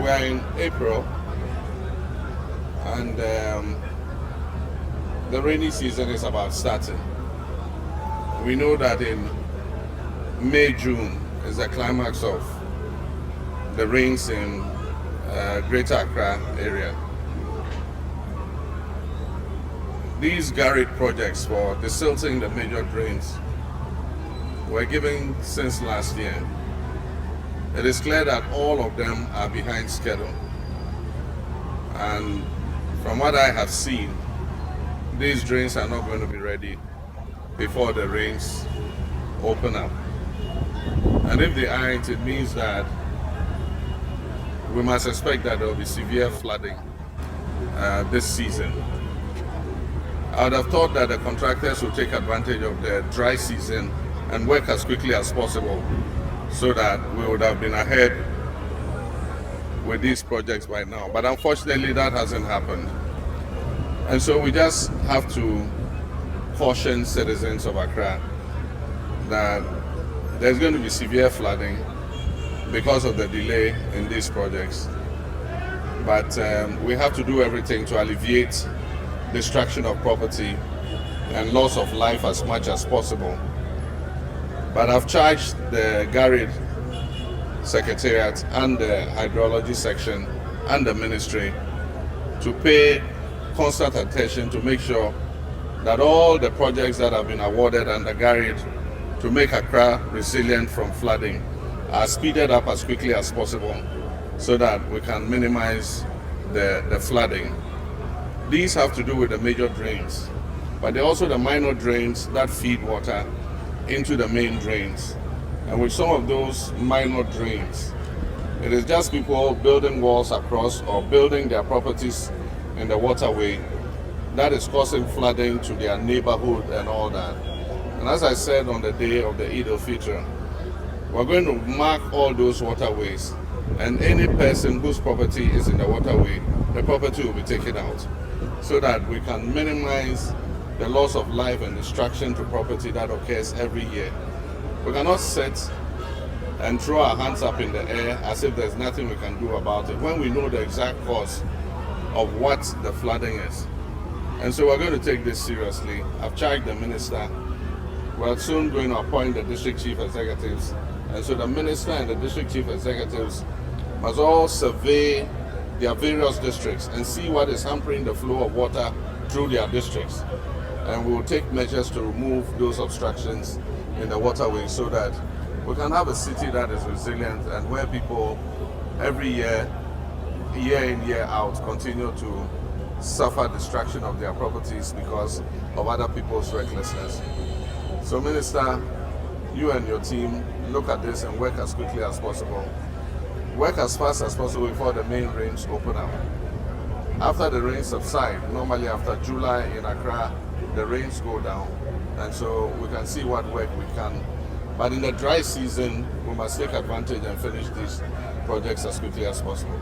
we are in April, and the rainy season is about starting. We know that in May, June is the climax of the rains in Greater Accra area. These garage projects for desilting the major drains were given since last year. It is clear that all of them are behind schedule. And from what I have seen, these drains are not going to be ready before the rains open up. And if they aren't, it means that we must expect that there will be severe flooding this season. I would have thought that the contractors will take advantage of the dry season and work as quickly as possible so that we would have been ahead with these projects by now. But unfortunately, that hasn't happened. And so we just have to caution citizens of Accra that there's going to be severe flooding because of the delay in these projects. But we have to do everything to alleviate destruction of property and loss of life as much as possible. But I've charged the Garage Secretariat and the Hydrology Section and the Ministry to pay constant attention to make sure that all the projects that have been awarded under Garage to make Accra resilient from flooding are speeded up as quickly as possible so that we can minimize the flooding. These have to do with the major drains, but they're also the minor drains that feed water into the main drains. And with some of those minor drains, it is just people building walls across or building their properties in the waterway that is causing flooding to their neighborhood and all that. And as I said on the day of the Eid al-Fitr, we're going to mark all those waterways, and any person whose property is in the waterway, the property will be taken out so that we can minimize the loss of life and destruction to property that occurs every year. We cannot sit and throw our hands up in the air as if there's nothing we can do about it when we know the exact cause of what the flooding is. And so we're going to take this seriously. I've charged the minister. We're soon going to appoint the district chief executives. And so the minister and the district chief executives must all survey their various districts and see what is hampering the flow of water through their districts. And we will take measures to remove those obstructions in the waterway so that we can have a city that is resilient and where people every year, year in, year out, continue to suffer destruction of their properties because of other people's recklessness. So Minister, you and your team look at this and work as quickly as possible. Work as fast as possible before the main rains open up. After the rains subside, normally after July in Accra, the rains go down. And so we can see what work we can. But in the dry season, we must take advantage and finish these projects as quickly as possible.